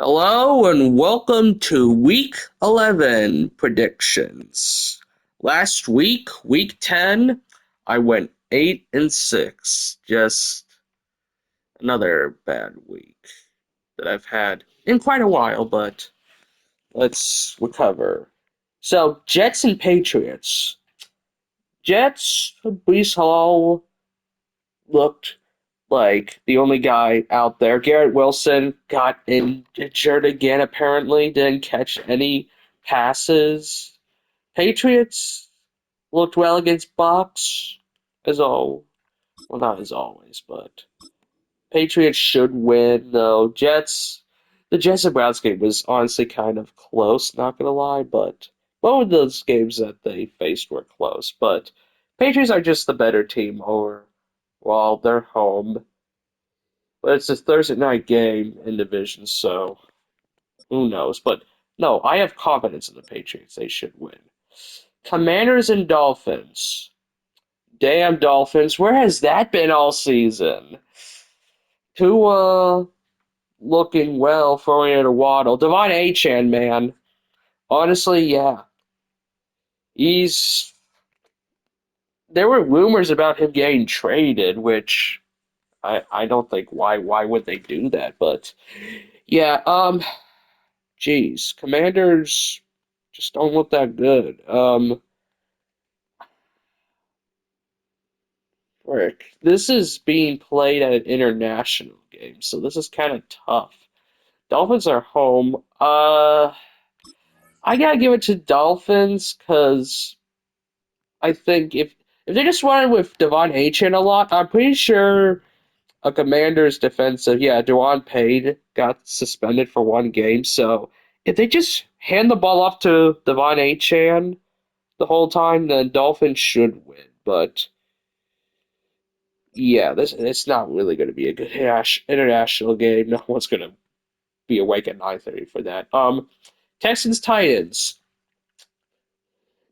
Hello and welcome to week 11 predictions. Last week, week 10, I went 8 and 6. Just another bad week that I've had in quite a while, but let's recover. So, Jets and Patriots. Jets, Brees Hall looked like the only guy out there. Garrett Wilson got injured again, apparently, didn't catch any passes. Patriots looked well against Bucks, as all well, not as always, but Patriots should win though. The Jets and Browns game was honestly kind of close, not gonna lie, but both of those games that they faced were close. But Patriots are just the better team over while they're home. But it's a Thursday night game in division, so who knows? But no, I have confidence in the Patriots. They should win. Commanders and Dolphins. Damn Dolphins, where has that been all season? Tua looking well, throwing it a waddle. Devon Achane, man. Honestly, yeah. He's there were rumors about him getting traded, which I don't think why would they do that, but yeah, geez, Commanders just don't look that good. Frick. This is being played at an international game, so this is kind of tough. Dolphins are home. I gotta give it to Dolphins because I think if they just wanted with Devon Achane a lot, I'm pretty sure a Commanders defensive, yeah, Dewan Payne got suspended for one game, so if they just hand the ball off to Devon Achane the whole time, then Dolphins should win. But yeah, this it's not really going to be a good international game. No one's going to be awake at 9:30 for that. Texans Titans.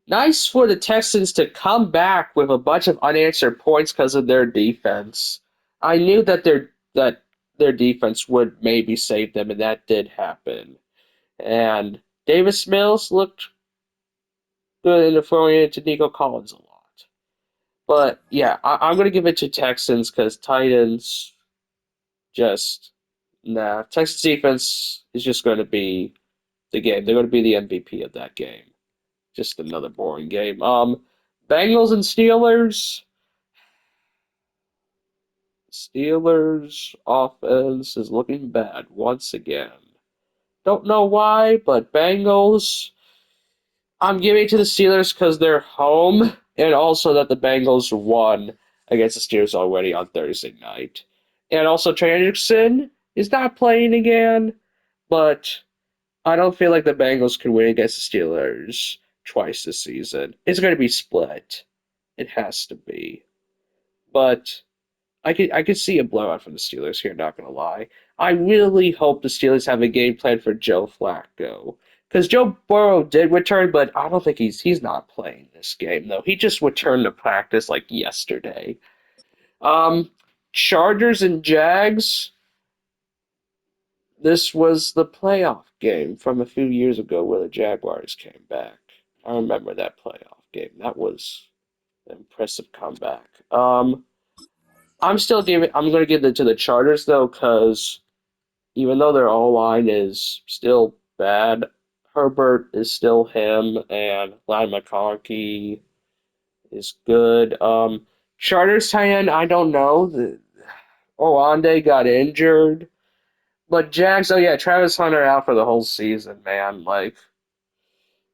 Nice for the Texans to come back with a bunch of unanswered points because of their defense. I knew that their defense would maybe save them, and that did happen. And Davis Mills looked good in the throwing it to Nico Collins a lot. But yeah, I'm gonna give it to Texans because Titans just nah. Texas defense is just going to be the game. They're going to be the MVP of that game. Just another boring game. Bengals and Steelers. Steelers offense is looking bad once again. Don't know why, but Bengals. I'm giving it to the Steelers because they're home, and also that the Bengals won against the Steelers already on Thursday night. And also, Trey Hendrickson is not playing again, but I don't feel like the Bengals can win against the Steelers twice this season. It's going to be split. It has to be. But I could see a blowout from the Steelers here, not gonna lie. I really hope the Steelers have a game plan for Joe Flacco. Because Joe Burrow did return, but I don't think he's not playing this game though. He just returned to practice like yesterday. Um Chargers and Jags. This was the playoff game from a few years ago where the Jaguars came back. I remember that playoff game. That was an impressive comeback. I'm gonna give it to the Chargers though, because even though their O line is still bad, Herbert is still him, and Lyle McConkey is good. Chargers tight end, I don't know. Olande got injured, but Jags. Oh yeah, Travis Hunter out for the whole season, man. Like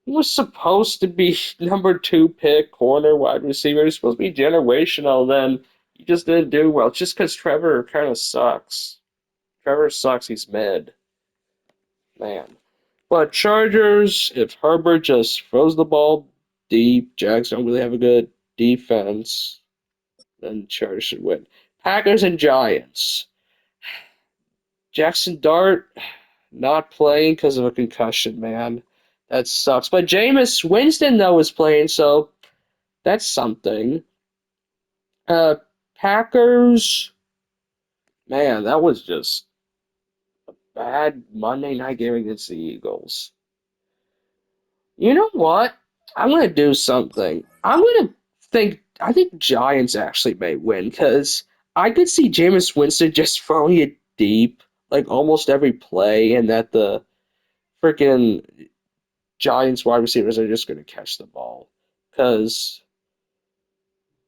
he was supposed to be number two pick, corner, wide receiver. He was supposed to be generational. Then he just didn't do well. It's just because Trevor kind of sucks. Trevor sucks. He's mid, man. But Chargers, if Herbert just throws the ball deep, Jags don't really have a good defense, then Chargers should win. Packers and Giants. Jackson Dart not playing because of a concussion, man. That sucks. But Jameis Winston, though, is playing, so that's something. Uh, Packers, man, that was just bad Monday night game against the Eagles. You know what? I'm gonna do something. I think Giants actually may win because I could see Jameis Winston just throwing it deep like almost every play, and that the freaking Giants wide receivers are just gonna catch the ball. Because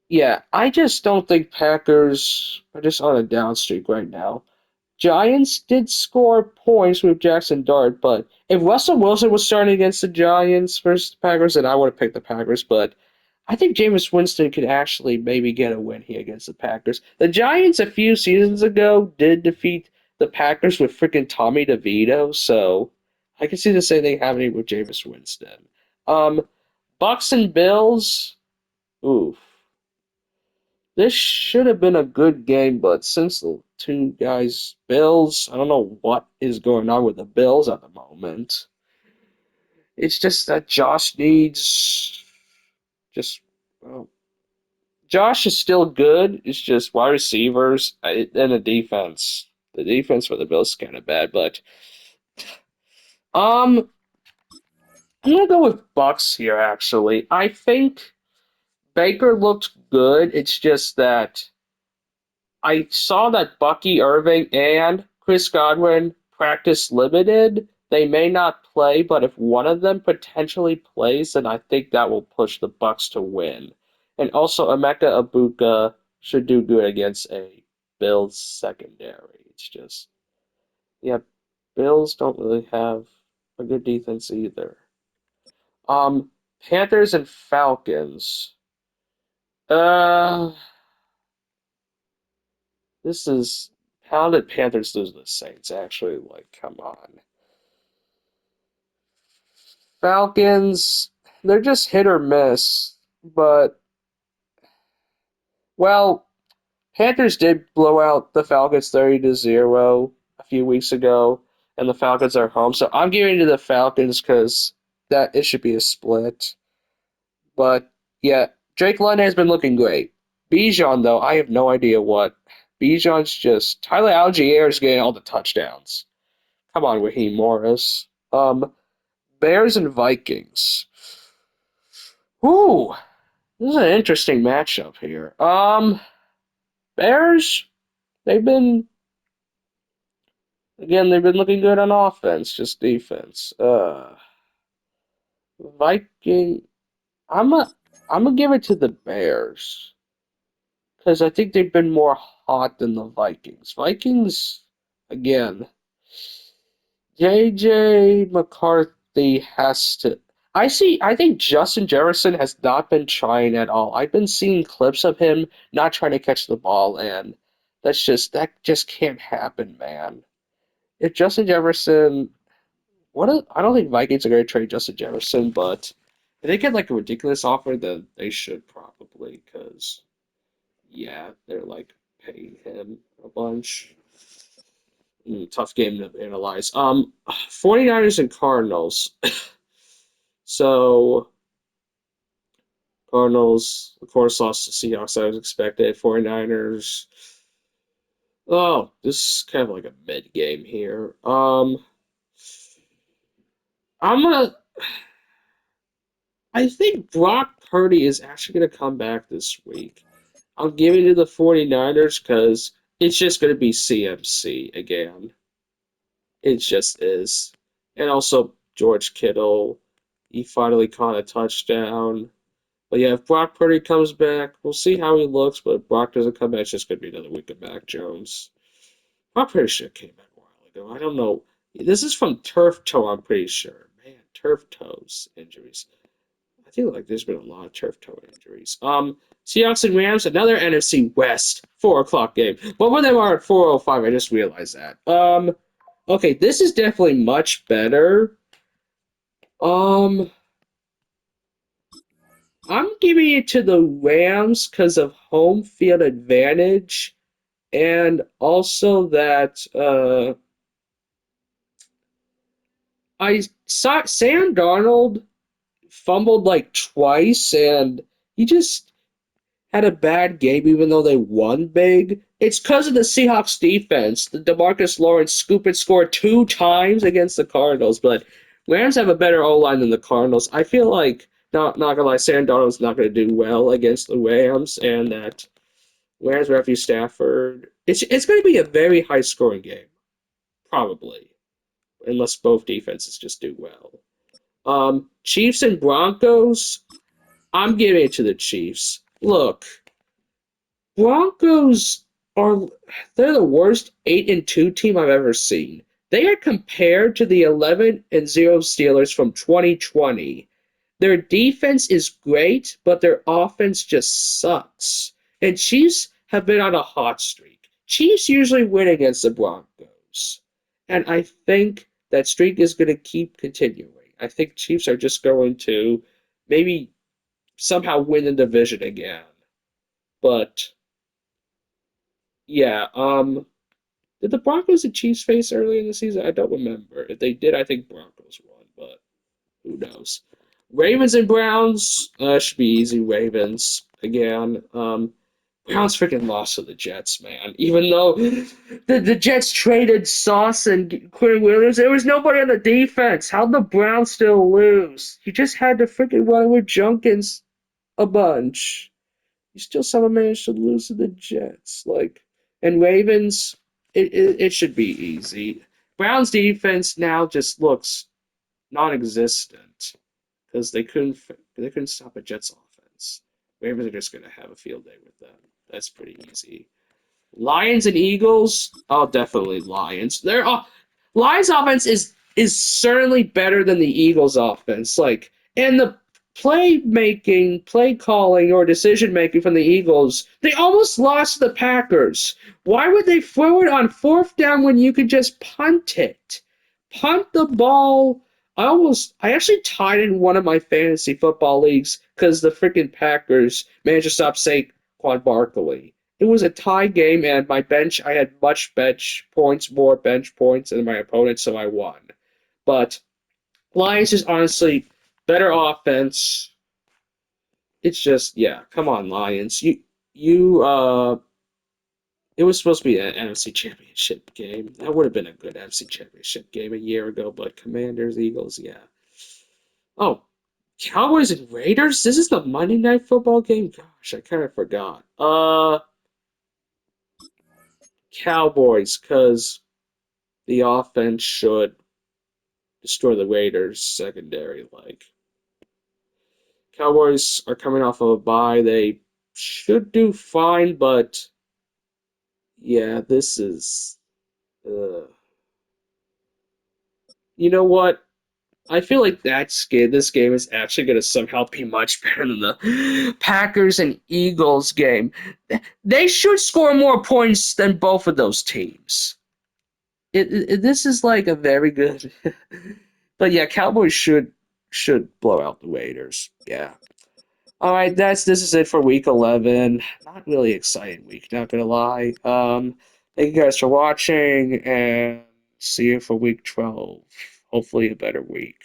yeah, I just don't think Packers are just on a down streak right now. Giants did score points with Jackson Dart, but if Russell Wilson was starting against the Giants versus the Packers, then I would have picked the Packers. But I think Jameis Winston could actually maybe get a win here against the Packers. The Giants a few seasons ago did defeat the Packers with freaking Tommy DeVito, so I can see the same thing happening with Jameis Winston. Um, Bucks and Bills. Oof. This should have been a good game, but since the two guys, Bills, I don't know what is going on with the Bills at the moment. It's just that Josh needs just well, Josh is still good. It's just wide receivers and the defense. The defense for the Bills is kind of bad, but um, I'm gonna go with Bucks here. Actually, I think Baker looked good. It's just that I saw that Bucky Irving and Chris Godwin practice limited. They may not play, but if one of them potentially plays, then I think that will push the Bucks to win. And also, Emeka Ibuka should do good against a Bills secondary. It's just, yeah, Bills don't really have a good defense either. Um, Panthers and Falcons. Uh, this is how did Panthers lose to the Saints? Actually, like, come on. Falcons, they're just hit or miss. But well, Panthers did blow out the Falcons 30-0 a few weeks ago, and the Falcons are home. So I'm giving it to the Falcons because that it should be a split. But yeah, Drake London has been looking great. Bijan though, I have no idea what. Bijan's just Tyler Algier is getting all the touchdowns. Come on, Raheem Morris. Bears and Vikings. Ooh, this is an interesting matchup here. Bears, they've been they've been looking good on offense, just defense. Viking, I'm a I'm gonna give it to the Bears because I think they've been more hot than the Vikings. Vikings, again, JJ McCarthy has to. I think Justin Jefferson has not been trying at all. I've been seeing clips of him not trying to catch the ball, and that just can't happen, man. If Justin Jefferson, I don't think Vikings are going to trade Justin Jefferson, but if they get like a ridiculous offer, then they should probably, because yeah, they're like paying him a bunch. Tough game to analyze. 49ers and Cardinals. So Cardinals, of course, lost to Seahawks as expected. 49ers. Oh, this is kind of like a mid game here. I'm gonna. I think Brock Purdy is actually gonna come back this week. I'm giving it to the 49ers because it's just gonna be CMC again. It just is. And also George Kittle. He finally caught a touchdown. But yeah, if Brock Purdy comes back, we'll see how he looks. But if Brock doesn't come back, it's just going to be another week of Mac Jones. Brock Purdy should have came back a while ago. I don't know. This is from turf toe, I'm pretty sure. Man, turf toes injuries. I feel like there's been a lot of turf toe injuries. Seahawks and Rams, another NFC West 4 o'clock game. Both of them are at 4:05. I just realized that. Okay, this is definitely much better. Um, I'm giving it to the Rams because of home field advantage, and also that I saw Sam Darnold fumbled like twice, and he just had a bad game, even though they won big. It's because of the Seahawks defense. The DeMarcus Lawrence scoop and score 2 times against the Cardinals, but Rams have a better O line than the Cardinals. I feel like not gonna lie, Sam Darnold's not gonna do well against the Rams, and that Rams Matthew Stafford. It's gonna be a very high scoring game, probably, unless both defenses just do well. Chiefs and Broncos. I'm giving it to the Chiefs. Look, Broncos are they're the worst 8-2 team I've ever seen. They are compared to the 11-0 Steelers from 2020. Their defense is great, but their offense just sucks. And Chiefs have been on a hot streak. Chiefs usually win against the Broncos. And I think that streak is going to keep continuing. I think Chiefs are just going to maybe somehow win the division again. But yeah, did the Broncos and Chiefs face early in the season? I don't remember. If they did, I think Broncos won, but who knows? Ravens and Browns should be easy. Ravens again. Browns freaking lost to the Jets, man. Even though the Jets traded Sauce and Quinn Williams, there was nobody on the defense. How'd the Browns still lose? You just had to freaking run with Junkins a bunch. You still somehow managed to lose to the Jets. And Ravens, it should be easy. Browns defense now just looks non-existent because they couldn't stop a Jets offense. Ravens are just gonna have a field day with them. That's pretty easy. Lions and Eagles, oh definitely Lions. Lions offense is certainly better than the Eagles offense. And the playmaking, play calling, or decision making from the Eagles, they almost lost to the Packers. Why would they throw it on fourth down when you could just punt it? Punt the ball. I actually tied in one of my fantasy football leagues because the freaking Packers managed to stop Saquon Barkley. It was a tie game, and I had more bench points than my opponent, so I won. But Lions is honestly better offense. It's just, yeah, come on, Lions. It was supposed to be an NFC Championship game. That would have been a good NFC Championship game a year ago, but Commanders, Eagles, yeah. Oh, Cowboys and Raiders? This is the Monday Night Football game? Gosh, I kind of forgot. Cowboys, because the offense should destroy the Raiders secondary. Cowboys are coming off of a bye. They should do fine, but yeah, this is. Uh, you know what? I feel like this game is actually going to somehow be much better than the Packers and Eagles game. They should score more points than both of those teams. This is like a very good, but yeah, Cowboys should blow out the Raiders. Yeah. All right, this is it for week 11. Not really exciting week, not gonna lie. Thank you guys for watching, and see you for week 12. Hopefully, a better week.